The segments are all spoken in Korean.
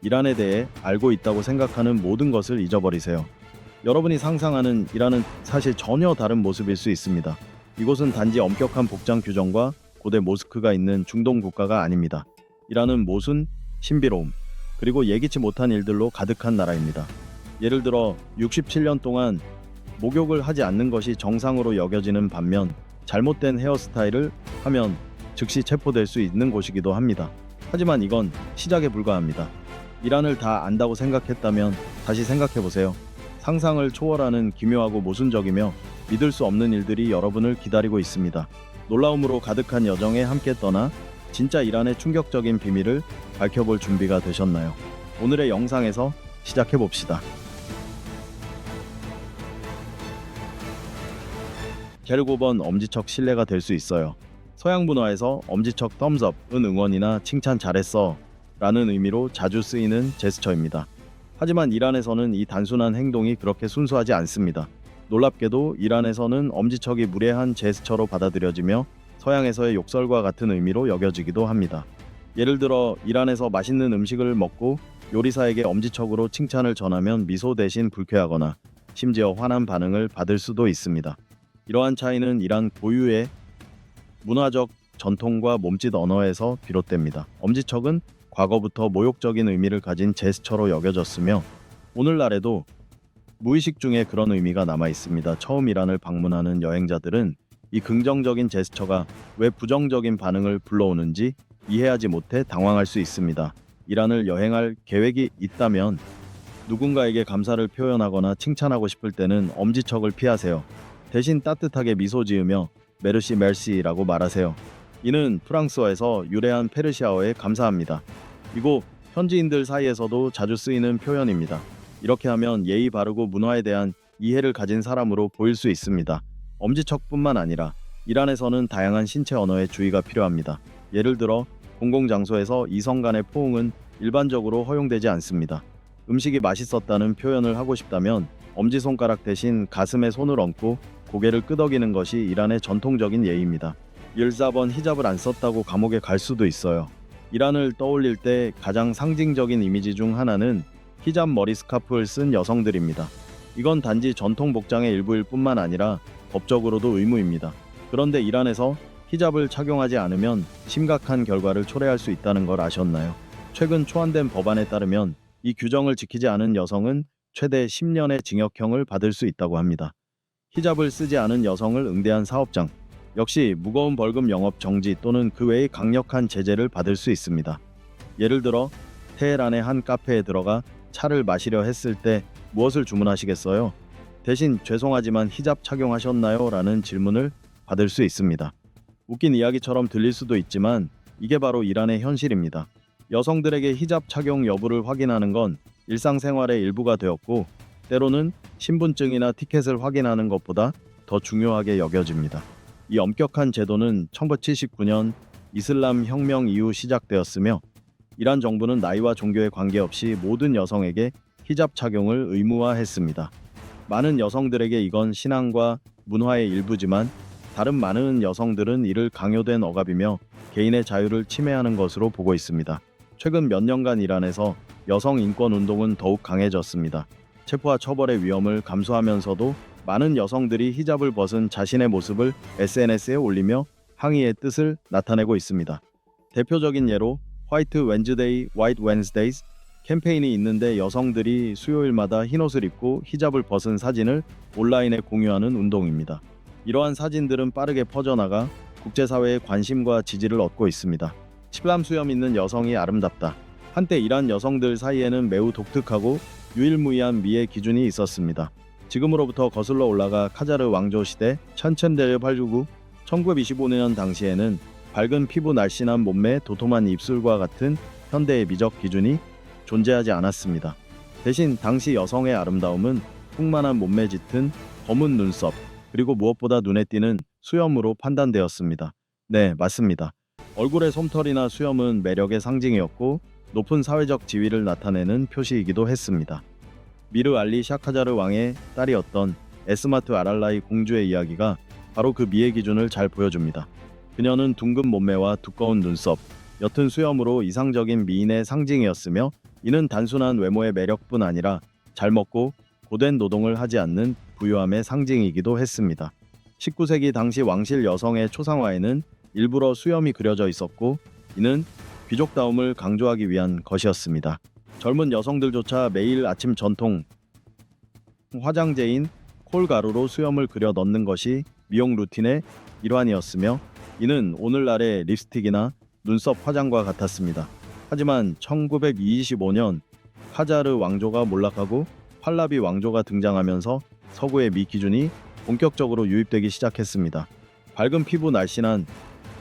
이란에 대해 알고 있다고 생각하는 모든 것을 잊어버리세요. 여러분이 상상하는 이란은 사실 전혀 다른 모습일 수 있습니다. 이곳은 단지 엄격한 복장 규정과 고대 모스크가 있는 중동 국가가 아닙니다. 이란은 모순, 신비로움, 그리고 예기치 못한 일들로 가득한 나라입니다. 예를 들어 67년 동안 목욕을 하지 않는 것이 정상으로 여겨지는 반면 잘못된 헤어스타일을 하면 즉시 체포될 수 있는 곳이기도 합니다. 하지만 이건 시작에 불과합니다. 이란을 다 안다고 생각했다면 다시 생각해보세요. 상상을 초월하는 기묘하고 모순적이며 믿을 수 없는 일들이 여러분을 기다리고 있습니다. 놀라움으로 가득한 여정에 함께 떠나 진짜 이란의 충격적인 비밀을 밝혀볼 준비가 되셨나요? 오늘의 영상에서 시작해봅시다. 겔고번 엄지척 신뢰가 될 수 있어요. 서양 문화에서 엄지척 덤스업은 응원이나 칭찬 잘했어 라는 의미로 자주 쓰이는 제스처입니다. 하지만 이란에서는 이 단순한 행동이 그렇게 순수하지 않습니다. 놀랍게도 이란에서는 엄지척이 무례한 제스처로 받아들여지며 서양에서의 욕설과 같은 의미로 여겨지기도 합니다. 예를 들어 이란에서 맛있는 음식을 먹고 요리사에게 엄지척으로 칭찬을 전하면 미소 대신 불쾌하거나 심지어 화난 반응을 받을 수도 있습니다. 이러한 차이는 이란 고유의 문화적 전통과 몸짓 언어에서 비롯됩니다. 엄지척은 과거부터 모욕적인 의미를 가진 제스처로 여겨졌으며 오늘날에도 무의식 중에 그런 의미가 남아 있습니다. 처음 이란을 방문하는 여행자들은 이 긍정적인 제스처가 왜 부정적인 반응을 불러오는지 이해하지 못해 당황할 수 있습니다. 이란을 여행할 계획이 있다면 누군가에게 감사를 표현하거나 칭찬하고 싶을 때는 엄지척을 피하세요. 대신 따뜻하게 미소 지으며 메르시 멜시라고 말하세요. 이는 프랑스어에서 유래한 페르시아어에 감사합니다. 이고 현지인들 사이에서도 자주 쓰이는 표현입니다. 이렇게 하면 예의 바르고 문화에 대한 이해를 가진 사람으로 보일 수 있습니다. 엄지척뿐만 아니라 이란에서는 다양한 신체 언어에 주의가 필요합니다. 예를 들어 공공장소에서 이성 간의 포옹은 일반적으로 허용되지 않습니다. 음식이 맛있었다는 표현을 하고 싶다면 엄지손가락 대신 가슴에 손을 얹고 고개를 끄덕이는 것이 이란의 전통적인 예의입니다. 14번 히잡을 안 썼다고 감옥에 갈 수도 있어요. 이란을 떠올릴 때 가장 상징적인 이미지 중 하나는 히잡 머리 스카프를 쓴 여성들입니다. 이건 단지 전통 복장의 일부일 뿐만 아니라 법적으로도 의무입니다. 그런데 이란에서 히잡을 착용하지 않으면 심각한 결과를 초래할 수 있다는 걸 아셨나요? 최근 초안된 법안에 따르면 이 규정을 지키지 않은 여성은 최대 10년의 징역형을 받을 수 있다고 합니다. 히잡을 쓰지 않은 여성을 응대한 사업장 역시 무거운 벌금 영업 정지 또는 그 외의 강력한 제재를 받을 수 있습니다. 예를 들어 테헤란의 한 카페에 들어가 차를 마시려 했을 때 무엇을 주문하시겠어요? 대신 죄송하지만 히잡 착용하셨나요? 라는 질문을 받을 수 있습니다. 웃긴 이야기처럼 들릴 수도 있지만 이게 바로 이란의 현실입니다. 여성들에게 히잡 착용 여부를 확인하는 건 일상생활의 일부가 되었고 때로는 신분증이나 티켓을 확인하는 것보다 더 중요하게 여겨집니다. 이 엄격한 제도는 1979년 이슬람 혁명 이후 시작되었으며 이란 정부는 나이와 종교에 관계없이 모든 여성에게 히잡 착용을 의무화했습니다. 많은 여성들에게 이건 신앙과 문화의 일부지만 다른 많은 여성들은 이를 강요된 억압이며 개인의 자유를 침해하는 것으로 보고 있습니다. 최근 몇 년간 이란에서 여성 인권 운동은 더욱 강해졌습니다. 체포와 처벌의 위험을 감수하면서도 많은 여성들이 히잡을 벗은 자신의 모습을 SNS에 올리며 항의의 뜻을 나타내고 있습니다. 대표적인 예로 화이트 웬즈데이, 화이트 웬스데이즈 캠페인이 있는데 여성들이 수요일마다 흰옷을 입고 히잡을 벗은 사진을 온라인에 공유하는 운동입니다. 이러한 사진들은 빠르게 퍼져나가 국제사회의 관심과 지지를 얻고 있습니다. 칠남 수염 있는 여성이 아름답다. 한때 이란 여성들 사이에는 매우 독특하고 유일무이한 미의 기준이 있었습니다. 지금으로부터 거슬러 올라가 카자르 왕조 시대 천첸데르 899 1925년 당시에는 밝은 피부 날씬한 몸매 도톰한 입술과 같은 현대의 미적 기준이 존재하지 않았습니다. 대신 당시 여성의 아름다움은 풍만한 몸매 짙은 검은 눈썹 그리고 무엇보다 눈에 띄는 수염으로 판단되었습니다. 네, 맞습니다. 얼굴의 솜털이나 수염은 매력의 상징이었고 높은 사회적 지위를 나타내는 표시이기도 했습니다. 미르 알리 샤카자르 왕의 딸이었던 에스마트 아랄라이 공주의 이야기가 바로 그 미의 기준을 잘 보여줍니다. 그녀는 둥근 몸매와 두꺼운 눈썹, 옅은 수염으로 이상적인 미인의 상징이었으며 이는 단순한 외모의 매력뿐 아니라 잘 먹고 고된 노동을 하지 않는 부유함의 상징이기도 했습니다. 19세기 당시 왕실 여성의 초상화에는 일부러 수염이 그려져 있었고 이는 귀족다움을 강조하기 위한 것이었습니다. 젊은 여성들조차 매일 아침 전통 화장제인 콜가루로 수염을 그려 넣는 것이 미용 루틴의 일환이었으며 이는 오늘날의 립스틱이나 눈썹 화장과 같았습니다. 하지만 1925년 카자르 왕조가 몰락하고 팔라비 왕조가 등장하면서 서구의 미 기준이 본격적으로 유입되기 시작했습니다. 밝은 피부, 날씬한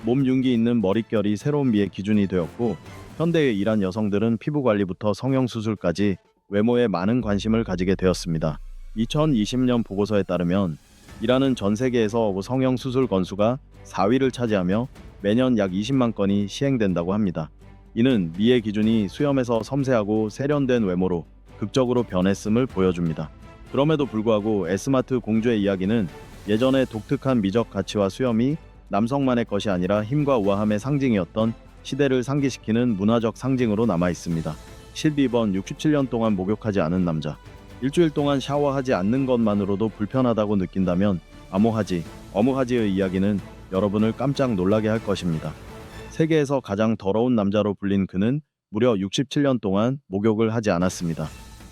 몸, 윤기 있는 머릿결이 새로운 미의 기준이 되었고 현대의 이란 여성들은 피부 관리부터 성형 수술까지 외모에 많은 관심을 가지게 되었습니다. 2020년 보고서에 따르면 이란은 전 세계에서 성형 수술 건수가 4위를 차지하며 매년 약 20만 건이 시행된다고 합니다. 이는 미의 기준이 수염에서 섬세하고 세련된 외모로 극적으로 변했음을 보여줍니다. 그럼에도 불구하고 에스마트 공주의 이야기는 예전의 독특한 미적 가치와 수염이 남성만의 것이 아니라 힘과 우아함의 상징이었던 시대를 상기시키는 문화적 상징으로 남아 있습니다. 12번 67년 동안 목욕하지 않은 남자. 일주일 동안 샤워하지 않는 것만으로도 불편하다고 느낀다면 어무하지의 이야기는 여러분을 깜짝 놀라게 할 것입니다. 세계에서 가장 더러운 남자로 불린 그는 무려 67년 동안 목욕을 하지 않았습니다.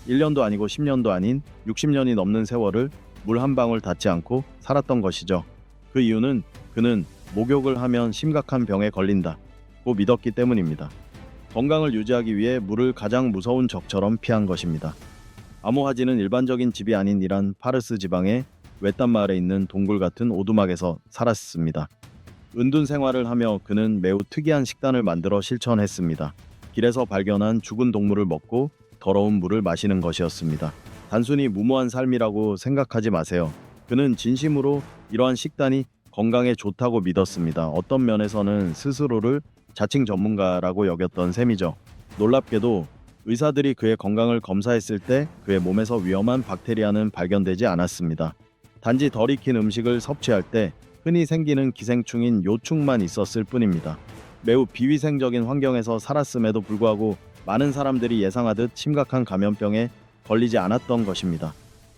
1년도 아니고 10년도 아닌 60년이 넘는 세월을 물 한 방울 닿지 않고 살았던 것이죠. 그 이유는 그는 목욕을 하면 심각한 병에 걸린다고 믿었기 때문입니다. 건강을 유지하기 위해 물을 가장 무서운 적처럼 피한 것입니다. 아모하지는 일반적인 집이 아닌 이란 파르스 지방의 외딴 마을에 있는 동굴 같은 오두막에서 살았습니다. 은둔 생활을 하며 그는 매우 특이한 식단을 만들어 실천했습니다. 길에서 발견한 죽은 동물을 먹고 더러운 물을 마시는 것이었습니다. 단순히 무모한 삶이라고 생각하지 마세요. 그는 진심으로 이러한 식단이 건강에 좋다고 믿었습니다. 어떤 면에서는 스스로를 자칭 전문가라고 여겼던 셈이죠. 놀랍게도 의사들이 그의 건강을 검사했을 때 그의 몸에서 위험한 박테리아는 발견되지 않았습니다. 단지 덜 익힌 음식을 섭취할 때 흔히 생기는 기생충인 요충만 있었을 뿐입니다. 매우 비위생적인 환경에서 살았음에도 불구하고 많은 사람들이 예상하듯 심각한 감염병에 걸리지 않았던 것입니다.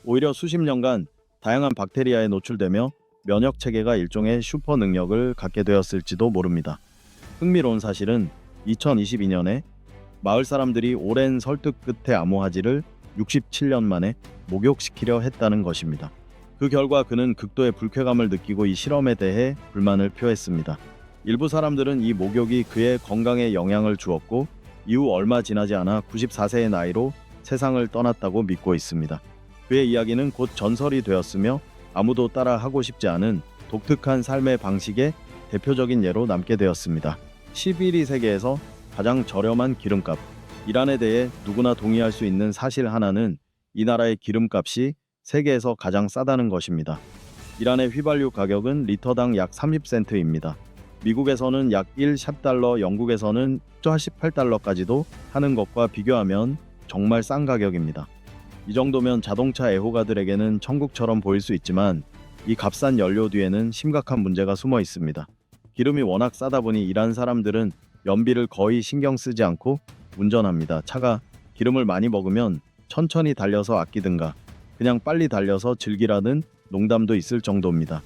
오히려 수십 년간 다양한 박테리아에 노출되며 면역 체계가 일종의 슈퍼 능력을 갖게 되었을지도 모릅니다. 흥미로운 사실은 2022년에 마을 사람들이 오랜 설득 끝에 아모하지를 67년 만에 목욕시키려 했다는 것입니다. 그 결과 그는 극도의 불쾌감을 느끼고 이 실험에 대해 불만을 표했습니다. 일부 사람들은 이 목욕이 그의 건강에 영향을 주었고 이후 얼마 지나지 않아 94세의 나이로 세상을 떠났다고 믿고 있습니다. 그의 이야기는 곧 전설이 되었으며 아무도 따라 하고 싶지 않은 독특한 삶의 방식의 대표적인 예로 남게 되었습니다. 11위 세계에서 가장 저렴한 기름값. 이란에 대해 누구나 동의할 수 있는 사실 하나는 이 나라의 기름값이 세계에서 가장 싸다는 것입니다. 이란의 휘발유 가격은 리터당 약 30센트입니다. 미국에서는 약 1샵달러, 영국에서는 88달러까지도 하는 것과 비교하면 정말 싼 가격입니다. 이 정도면 자동차 애호가들에게는 천국처럼 보일 수 있지만 이 값싼 연료 뒤에는 심각한 문제가 숨어 있습니다. 기름이 워낙 싸다 보니 이란 사람들은 연비를 거의 신경 쓰지 않고 운전합니다. 차가 기름을 많이 먹으면 천천히 달려서 아끼든가 그냥 빨리 달려서 즐기라는 농담도 있을 정도입니다.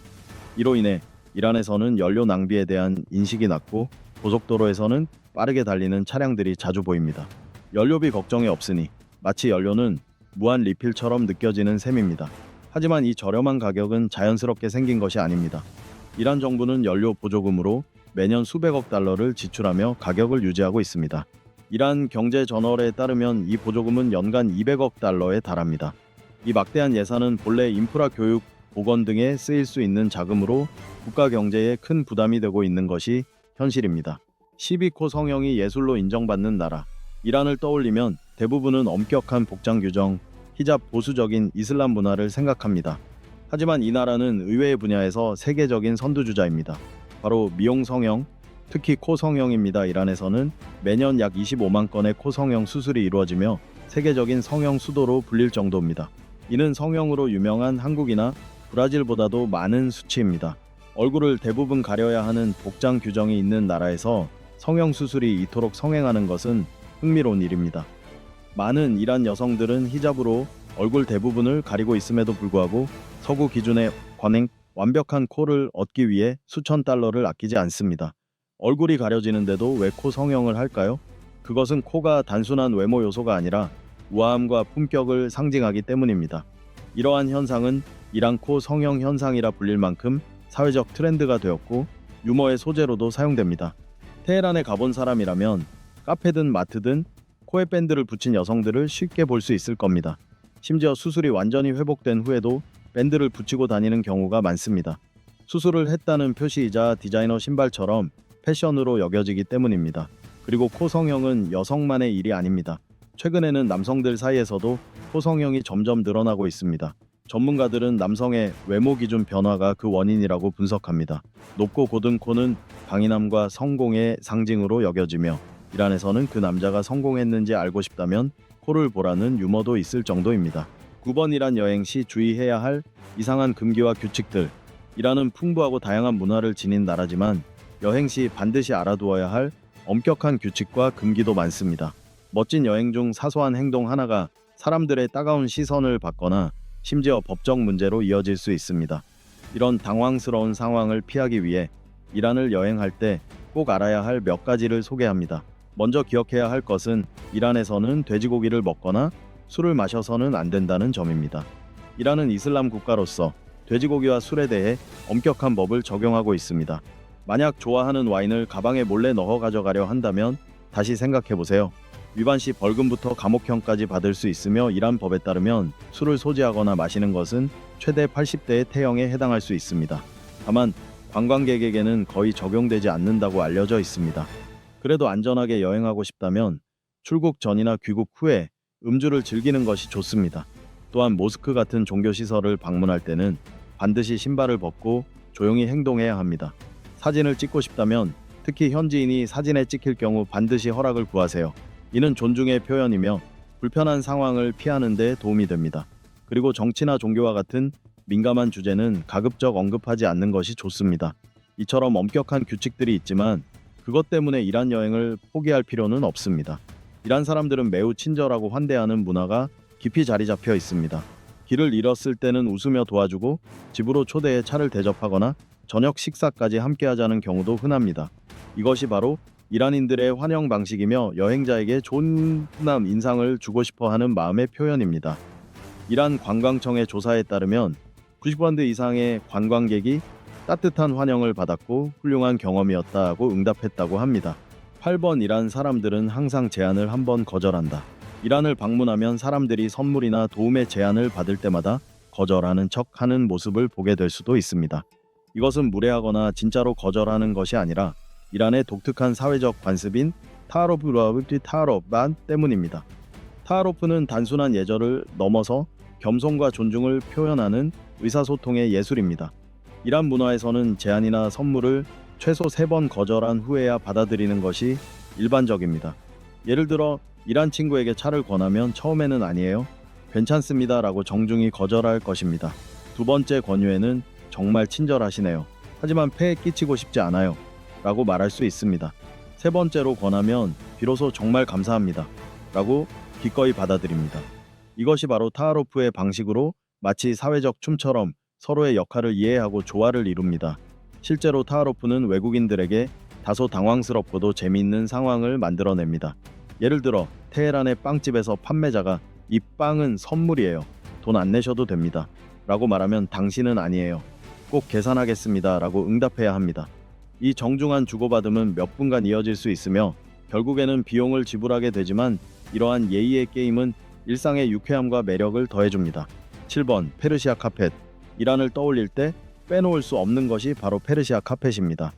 이로 인해 이란에서는 연료 낭비에 대한 인식이 낮고 고속도로에서는 빠르게 달리는 차량들이 자주 보입니다. 연료비 걱정이 없으니 마치 연료는 무한 리필처럼 느껴지는 셈입니다. 하지만 이 저렴한 가격은 자연스럽게 생긴 것이 아닙니다. 이란 정부는 연료 보조금으로 매년 수백억 달러를 지출하며 가격을 유지하고 있습니다. 이란 경제저널에 따르면 이 보조금은 연간 200억 달러에 달합니다. 이 막대한 예산은 본래 인프라 교육, 보건 등에 쓰일 수 있는 자금으로 국가 경제에 큰 부담이 되고 있는 것이 현실입니다. 12코 성형이 예술로 인정받는 나라. 이란을 떠올리면 대부분은 엄격한 복장 규정, 히잡 보수적인 이슬람 문화를 생각합니다. 하지만 이 나라는 의외의 분야에서 세계적인 선두주자입니다. 바로 미용 성형, 특히 코 성형입니다. 이란에서는 매년 약 25만 건의 코 성형 수술이 이루어지며 세계적인 성형 수도로 불릴 정도입니다. 이는 성형으로 유명한 한국이나 브라질보다도 많은 수치입니다. 얼굴을 대부분 가려야 하는 복장 규정이 있는 나라에서 성형 수술이 이토록 성행하는 것은 흥미로운 일입니다. 많은 이란 여성들은 히잡으로 얼굴 대부분을 가리고 있음에도 불구하고 서구 기준의 관행 완벽한 코를 얻기 위해 수천 달러를 아끼지 않습니다. 얼굴이 가려지는데도 왜 코 성형을 할까요? 그것은 코가 단순한 외모 요소가 아니라 우아함과 품격을 상징하기 때문입니다. 이러한 현상은 이란 코 성형 현상이라 불릴 만큼 사회적 트렌드가 되었고 유머의 소재로도 사용됩니다. 테헤란에 가본 사람이라면 카페든 마트든 코에 밴드를 붙인 여성들을 쉽게 볼 수 있을 겁니다. 심지어 수술이 완전히 회복된 후에도 밴드를 붙이고 다니는 경우가 많습니다. 수술을 했다는 표시이자 디자이너 신발처럼 패션으로 여겨지기 때문입니다. 그리고 코 성형은 여성만의 일이 아닙니다. 최근에는 남성들 사이에서도 코 성형이 점점 늘어나고 있습니다. 전문가들은 남성의 외모 기준 변화가 그 원인이라고 분석합니다. 높고 고든 코는 강인함과 성공의 상징으로 여겨지며 이란에서는 그 남자가 성공했는지 알고 싶다면 코를 보라는 유머도 있을 정도입니다. 9번 이란 여행 시 주의해야 할 이상한 금기와 규칙들. 이란은 풍부하고 다양한 문화를 지닌 나라지만 여행 시 반드시 알아두어야 할 엄격한 규칙과 금기도 많습니다. 멋진 여행 중 사소한 행동 하나가 사람들의 따가운 시선을 받거나 심지어 법적 문제로 이어질 수 있습니다. 이런 당황스러운 상황을 피하기 위해 이란을 여행할 때 꼭 알아야 할 몇 가지를 소개합니다. 먼저 기억해야 할 것은 이란에서는 돼지고기를 먹거나 술을 마셔서는 안 된다는 점입니다. 이란은 이슬람 국가로서 돼지고기와 술에 대해 엄격한 법을 적용하고 있습니다. 만약 좋아하는 와인을 가방에 몰래 넣어 가져가려 한다면 다시 생각해보세요. 위반 시 벌금부터 감옥형까지 받을 수 있으며 이란 법에 따르면 술을 소지하거나 마시는 것은 최대 80대의 태형에 해당할 수 있습니다. 다만 관광객에게는 거의 적용되지 않는다고 알려져 있습니다. 그래도 안전하게 여행하고 싶다면 출국 전이나 귀국 후에 음주를 즐기는 것이 좋습니다. 또한 모스크 같은 종교시설을 방문할 때는 반드시 신발을 벗고 조용히 행동해야 합니다. 사진을 찍고 싶다면 특히 현지인이 사진에 찍힐 경우 반드시 허락을 구하세요. 이는 존중의 표현이며 불편한 상황을 피하는 데 도움이 됩니다. 그리고 정치나 종교와 같은 민감한 주제는 가급적 언급하지 않는 것이 좋습니다. 이처럼 엄격한 규칙들이 있지만 그것 때문에 이란 여행을 포기할 필요는 없습니다. 이란 사람들은 매우 친절하고 환대하는 문화가 깊이 자리 잡혀 있습니다. 길을 잃었을 때는 웃으며 도와주고 집으로 초대해 차를 대접하거나 저녁 식사까지 함께하자는 경우도 흔합니다. 이것이 바로 이란인들의 환영 방식이며 여행자에게 좋은 인상을 주고 싶어 하는 마음의 표현입니다. 이란 관광청의 조사에 따르면 90% 이상의 관광객이 따뜻한 환영을 받았고 훌륭한 경험이었다고 응답했다고 합니다. 8번 이란 사람들은 항상 제안을 한번 거절한다. 이란을 방문하면 사람들이 선물이나 도움의 제안을 받을 때마다 거절하는 척하는 모습을 보게 될 수도 있습니다. 이것은 무례하거나 진짜로 거절하는 것이 아니라 이란의 독특한 사회적 관습인 타로프만 때문입니다. 타로프는 단순한 예절을 넘어서 겸손과 존중을 표현하는 의사소통의 예술입니다. 이란 문화에서는 제안이나 선물을 최소 3번 거절한 후에야 받아들이는 것이 일반적입니다. 예를 들어 이란 친구에게 차를 권하면 처음에는 아니에요, 괜찮습니다 라고 정중히 거절할 것입니다. 두 번째 권유에는 정말 친절하시네요, 하지만 폐에 끼치고 싶지 않아요 라고 말할 수 있습니다. 세 번째로 권하면 비로소 정말 감사합니다 라고 기꺼이 받아들입니다. 이것이 바로 타하로프의 방식으로 마치 사회적 춤처럼 서로의 역할을 이해하고 조화를 이룹니다. 실제로 타하로프는 외국인들에게 다소 당황스럽고도 재미있는 상황을 만들어냅니다. 예를 들어 테헤란의 빵집에서 판매자가 이 빵은 선물이에요, 돈 안 내셔도 됩니다 라고 말하면 당신은 아니에요, 꼭 계산하겠습니다 라고 응답해야 합니다. 이 정중한 주고받음은 몇 분간 이어질 수 있으며 결국에는 비용을 지불하게 되지만 이러한 예의의 게임은 일상의 유쾌함과 매력을 더해줍니다. 7번 페르시아 카펫. 이란을 떠올릴 때 빼놓을 수 없는 것이 바로 페르시아 카펫입니다.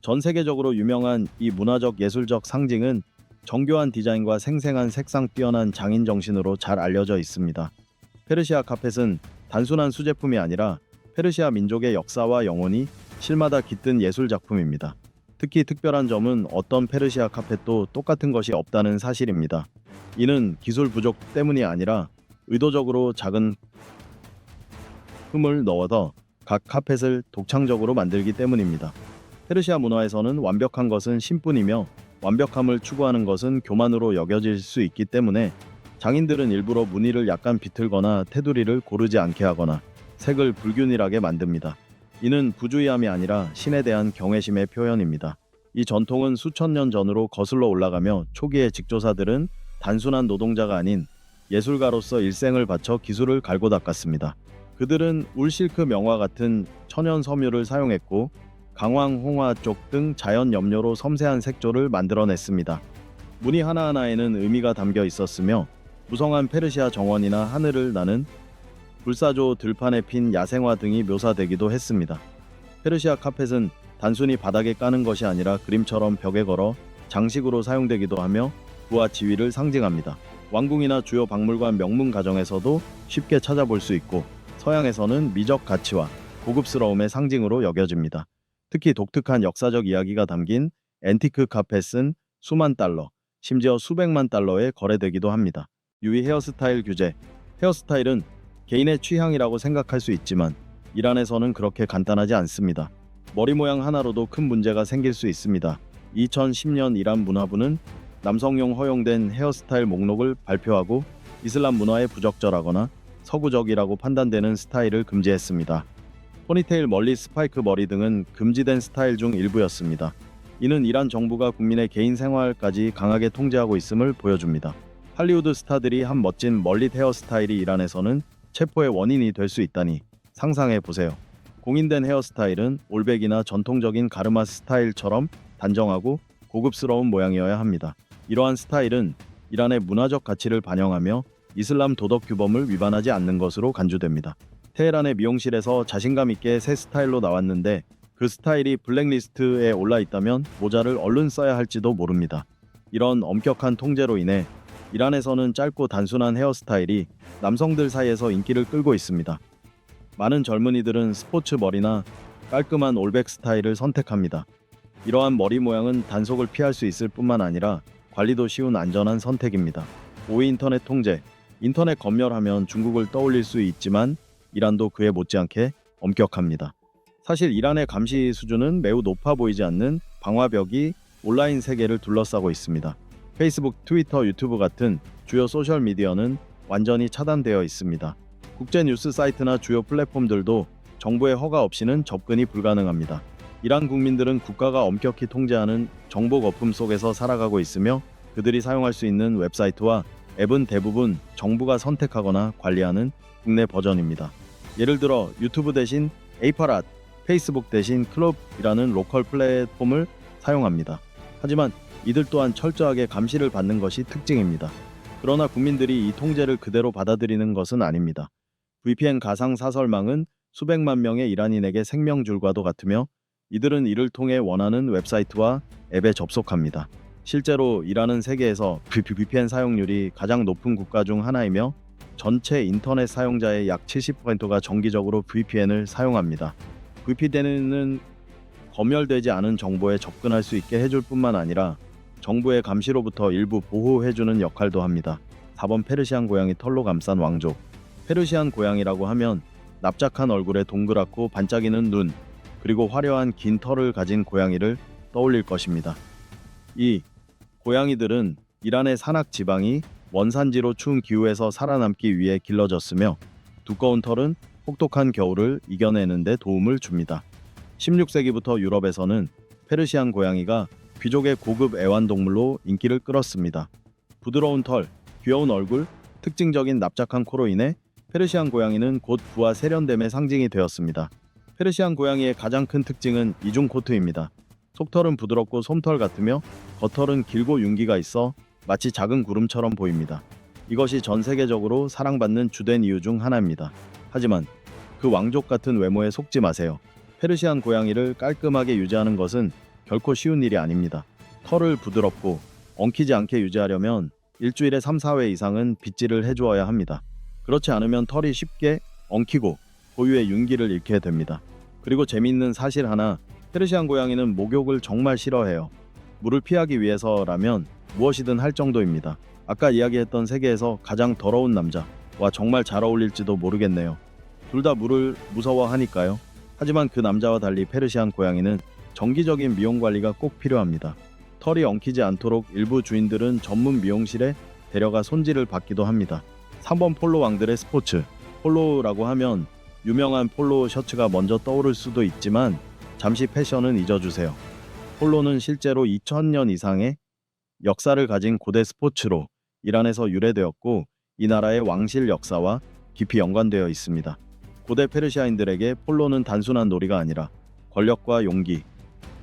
전 세계적으로 유명한 이 문화적 예술적 상징은 정교한 디자인과 생생한 색상 뛰어난 장인 정신으로 잘 알려져 있습니다. 페르시아 카펫은 단순한 수제품이 아니라 페르시아 민족의 역사와 영혼이 실마다 깃든 예술 작품입니다. 특히 특별한 점은 어떤 페르시아 카펫도 똑같은 것이 없다는 사실입니다. 이는 기술 부족 때문이 아니라 의도적으로 작은 흠을 넣어서 각 카펫을 독창적으로 만들기 때문입니다. 페르시아 문화에서는 완벽한 것은 신뿐이며 완벽함을 추구하는 것은 교만으로 여겨질 수 있기 때문에 장인들은 일부러 무늬를 약간 비틀거나 테두리를 고르지 않게 하거나 색을 불균일하게 만듭니다. 이는 부주의함이 아니라 신에 대한 경외심의 표현입니다. 이 전통은 수천 년 전으로 거슬러 올라가며 초기의 직조사들은 단순한 노동자가 아닌 예술가로서 일생을 바쳐 기술을 갈고 닦았습니다. 그들은 울실크 명화 같은 천연 섬유를 사용했고 강황, 홍화 쪽 등 자연 염료로 섬세한 색조를 만들어냈습니다. 무늬 하나하나에는 의미가 담겨 있었으며 무성한 페르시아 정원이나 하늘을 나는 불사조 들판에 핀 야생화 등이 묘사되기도 했습니다. 페르시아 카펫은 단순히 바닥에 까는 것이 아니라 그림처럼 벽에 걸어 장식으로 사용되기도 하며 부와 지위를 상징합니다. 왕궁이나 주요 박물관 명문 가정에서도 쉽게 찾아볼 수 있고 서양에서는 미적 가치와 고급스러움의 상징으로 여겨집니다. 특히 독특한 역사적 이야기가 담긴 앤티크 카펫은 수만 달러, 심지어 수백만 달러에 거래되기도 합니다. 유의 헤어스타일 규제. 헤어스타일은 개인의 취향이라고 생각할 수 있지만 이란에서는 그렇게 간단하지 않습니다. 머리 모양 하나로도 큰 문제가 생길 수 있습니다. 2010년 이란 문화부는 남성용 허용된 헤어스타일 목록을 발표하고 이슬람 문화에 부적절하거나 서구적이라고 판단되는 스타일을 금지했습니다. 포니테일 멀리 스파이크 머리 등은 금지된 스타일 중 일부였습니다. 이는 이란 정부가 국민의 개인 생활까지 강하게 통제하고 있음을 보여줍니다. 할리우드 스타들이 한 멋진 멀릿 헤어스타일이 이란에서는 체포의 원인이 될 수 있다니 상상해 보세요. 공인된 헤어스타일은 올백이나 전통적인 가르마 스타일처럼 단정하고 고급스러운 모양이어야 합니다. 이러한 스타일은 이란의 문화적 가치를 반영하며 이슬람 도덕 규범을 위반하지 않는 것으로 간주됩니다. 테헤란의 미용실에서 자신감 있게 새 스타일로 나왔는데 그 스타일이 블랙리스트에 올라 있다면 모자를 얼른 써야 할지도 모릅니다. 이런 엄격한 통제로 인해 이란에서는 짧고 단순한 헤어스타일이 남성들 사이에서 인기를 끌고 있습니다. 많은 젊은이들은 스포츠 머리나 깔끔한 올백 스타일을 선택합니다. 이러한 머리 모양은 단속을 피할 수 있을 뿐만 아니라 관리도 쉬운 안전한 선택입니다. 5위 인터넷 통제. 인터넷 검열하면 중국을 떠올릴 수 있지만 이란도 그에 못지않게 엄격합니다. 사실 이란의 감시 수준은 매우 높아 보이지 않는 방화벽이 온라인 세계를 둘러싸고 있습니다. 페이스북, 트위터, 유튜브 같은 주요 소셜미디어는 완전히 차단되어 있습니다. 국제 뉴스 사이트나 주요 플랫폼들도 정부의 허가 없이는 접근이 불가능합니다. 이란 국민들은 국가가 엄격히 통제하는 정보 거품 속에서 살아가고 있으며 그들이 사용할 수 있는 웹사이트와 앱은 대부분 정부가 선택하거나 관리하는 국내 버전입니다. 예를 들어 유튜브 대신 에이파랏, 페이스북 대신 클럽이라는 로컬 플랫폼을 사용합니다. 하지만 이들 또한 철저하게 감시를 받는 것이 특징입니다. 그러나 국민들이 이 통제를 그대로 받아들이는 것은 아닙니다. VPN 가상 사설망은 수백만 명의 이란인에게 생명줄과도 같으며 이들은 이를 통해 원하는 웹사이트와 앱에 접속합니다. 실제로 이란은 세계에서 VPN 사용률이 가장 높은 국가 중 하나이며 전체 인터넷 사용자의 약 70%가 정기적으로 VPN을 사용합니다. VPN은 검열되지 않은 정보에 접근할 수 있게 해줄 뿐만 아니라 정부의 감시로부터 일부 보호해주는 역할도 합니다. 4번 페르시안 고양이 털로 감싼 왕족. 페르시안 고양이라고 하면 납작한 얼굴에 동그랗고 반짝이는 눈, 그리고 화려한 긴 털을 가진 고양이를 떠올릴 것입니다. 이 고양이들은 이란의 산악 지방이 원산지로 추운 기후에서 살아남기 위해 길러졌으며 두꺼운 털은 혹독한 겨울을 이겨내는 데 도움을 줍니다. 16세기부터 유럽에서는 페르시안 고양이가 귀족의 고급 애완동물로 인기를 끌었습니다. 부드러운 털, 귀여운 얼굴, 특징적인 납작한 코로 인해 페르시안 고양이는 곧 부와 세련됨의 상징이 되었습니다. 페르시안 고양이의 가장 큰 특징은 이중 코트입니다. 속털은 부드럽고 솜털 같으며 겉털은 길고 윤기가 있어 마치 작은 구름처럼 보입니다. 이것이 전 세계적으로 사랑받는 주된 이유 중 하나입니다. 하지만 그 왕족 같은 외모에 속지 마세요. 페르시안 고양이를 깔끔하게 유지하는 것은 결코 쉬운 일이 아닙니다. 털을 부드럽고 엉키지 않게 유지하려면 일주일에 3-4회 이상은 빗질을 해주어야 합니다. 그렇지 않으면 털이 쉽게 엉키고 고유의 윤기를 잃게 됩니다. 그리고 재미있는 사실 하나, 페르시안 고양이는 목욕을 정말 싫어해요. 물을 피하기 위해서라면 무엇이든 할 정도입니다. 아까 이야기했던 세계에서 가장 더러운 남자와 정말 잘 어울릴지도 모르겠네요. 둘 다 물을 무서워하니까요. 하지만 그 남자와 달리 페르시안 고양이는 정기적인 미용 관리가 꼭 필요합니다. 털이 엉키지 않도록 일부 주인들은 전문 미용실에 데려가 손질을 받기도 합니다. 3번 폴로 왕들의 스포츠. 폴로라고 하면 유명한 폴로 셔츠가 먼저 떠오를 수도 있지만 잠시 패션은 잊어주세요. 폴로는 실제로 2000년 이상의 역사를 가진 고대 스포츠로 이란에서 유래되었고 이 나라의 왕실 역사와 깊이 연관되어 있습니다. 고대 페르시아인들에게 폴로는 단순한 놀이가 아니라 권력과 용기,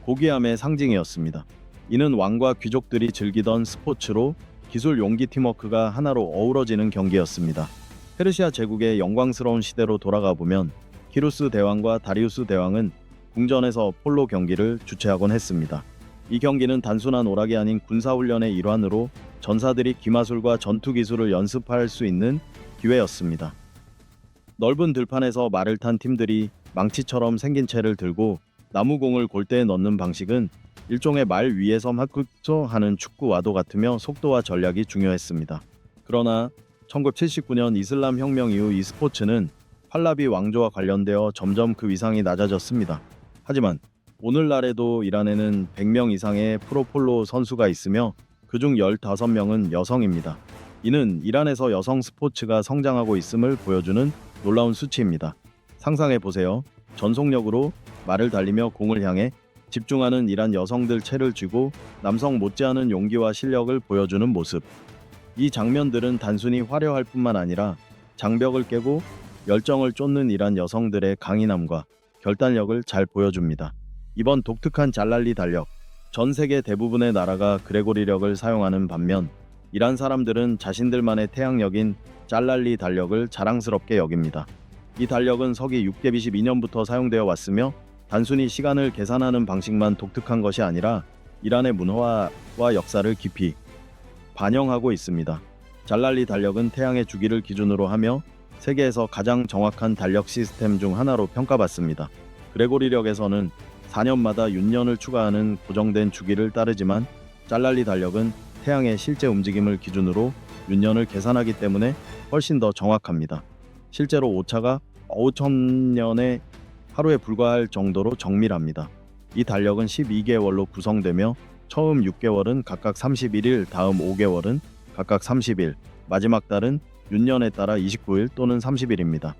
고귀함의 상징이었습니다. 이는 왕과 귀족들이 즐기던 스포츠로 기술, 용기, 팀워크가 하나로 어우러지는 경기였습니다. 페르시아 제국의 영광스러운 시대로 돌아가 보면 키루스 대왕과 다리우스 대왕은 궁전에서 폴로 경기를 주최하곤 했습니다. 이 경기는 단순한 오락이 아닌 군사훈련의 일환으로 전사들이 기마술과 전투 기술을 연습할 수 있는 기회였습니다. 넓은 들판에서 말을 탄 팀들이 망치처럼 생긴 채를 들고 나무공을 골대에 넣는 방식은 일종의 말 위에서 하는 축구와도 같으며 속도와 전략이 중요했습니다. 그러나 1979년 이슬람 혁명 이후 이 스포츠는 팔라비 왕조와 관련되어 점점 그 위상이 낮아졌습니다. 하지만 오늘날에도 이란에는 100명 이상의 프로폴로 선수가 있으며 그중 15명은 여성입니다. 이는 이란에서 여성 스포츠가 성장하고 있음을 보여주는 놀라운 수치입니다. 상상해 보세요. 전속력으로 말을 달리며 공을 향해 집중하는 이란 여성들 채를 쥐고 남성 못지않은 용기와 실력을 보여주는 모습. 이 장면들은 단순히 화려할 뿐만 아니라 장벽을 깨고 열정을 쫓는 이란 여성들의 강인함과 결단력을 잘 보여줍니다. 이번 독특한 잘랄리 달력. 전 세계 대부분의 나라가 그레고리력을 사용하는 반면 이란 사람들은 자신들만의 태양력인 잘랄리 달력을 자랑스럽게 여깁니다. 이 달력은 서기 622년부터 사용되어 왔으며 단순히 시간을 계산하는 방식만 독특한 것이 아니라 이란의 문화와 역사를 깊이 반영하고 있습니다. 잘랄리 달력은 태양의 주기를 기준으로 하며 세계에서 가장 정확한 달력 시스템 중 하나로 평가받습니다. 그레고리력에서는 4년마다 윤년을 추가하는 고정된 주기를 따르지만 잘랄리 달력은 태양의 실제 움직임을 기준으로 윤년을 계산하기 때문에 훨씬 더 정확합니다. 실제로 오차가 5,000년의 하루에 불과할 정도로 정밀합니다. 이 달력은 12개월로 구성되며 처음 6개월은 각각 31일, 다음 5개월은 각각 30일, 마지막 달은 윤년에 따라 29일 또는 30일입니다.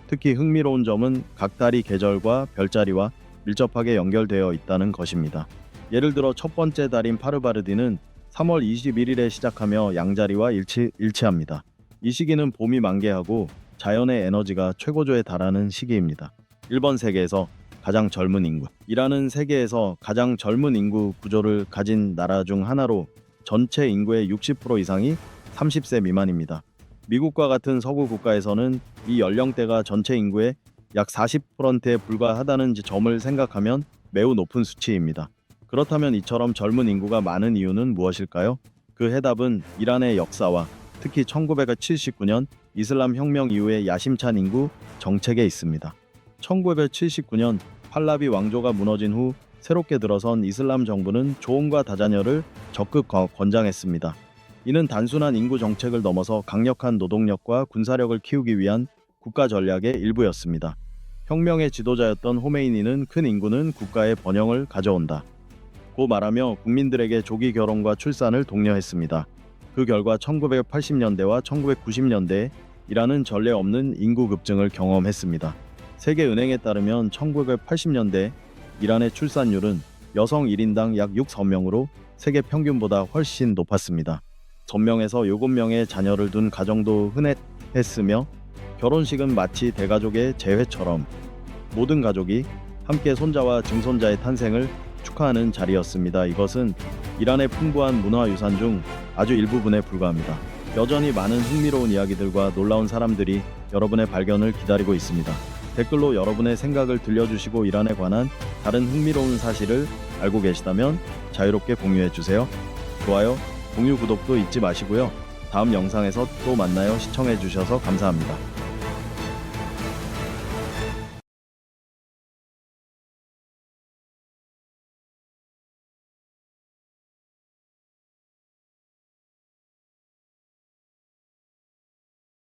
특히 흥미로운 점은 각 달이 계절과 별자리와 밀접하게 연결되어 있다는 것입니다. 예를 들어 첫 번째 달인 파르바르디는 3월 21일에 시작하며 양자리와 일치합니다. 이 시기는 봄이 만개하고 자연의 에너지가 최고조에 달하는 시기입니다. 1번 세계에서 가장 젊은 인구. 이란은 세계에서 가장 젊은 인구 구조를 가진 나라 중 하나로 전체 인구의 60% 이상이 30세 미만입니다. 미국과 같은 서구 국가에서는 이 연령대가 전체 인구의 약 40%에 불과하다는 점을 생각하면 매우 높은 수치입니다. 그렇다면 이처럼 젊은 인구가 많은 이유는 무엇일까요? 그 해답은 이란의 역사와 특히 1979년 이슬람 혁명 이후의 야심찬 인구 정책에 있습니다. 1979년 팔라비 왕조가 무너진 후 새롭게 들어선 이슬람 정부는 조언과 다자녀를 적극 권장했습니다. 이는 단순한 인구 정책을 넘어서 강력한 노동력과 군사력을 키우기 위한 국가 전략의 일부였습니다. 혁명의 지도자였던 호메이니는 큰 인구는 국가의 번영을 가져온다 고 말하며 국민들에게 조기 결혼과 출산을 독려했습니다. 그 결과 1980년대와 1990년대에 이란은 전례 없는 인구 급증을 경험했습니다. 세계은행에 따르면 1980년대 이란의 출산율은 여성 1인당 약 6서명으로 세계 평균보다 훨씬 높았습니다. 전명에서 7명의 자녀를 둔 가정도 흔했으며 결혼식은 마치 대가족의 재회처럼 모든 가족이 함께 손자와 증손자의 탄생을 축하하는 자리였습니다. 이것은 이란의 풍부한 문화유산 중 아주 일부분에 불과합니다. 여전히 많은 흥미로운 이야기들과 놀라운 사람들이 여러분의 발견을 기다리고 있습니다. 댓글로 여러분의 생각을 들려주시고 이란에 관한 다른 흥미로운 사실을 알고 계시다면 자유롭게 공유해주세요. 좋아요, 공유, 구독도 잊지 마시고요. 다음 영상에서 또 만나요. 시청해주셔서 감사합니다.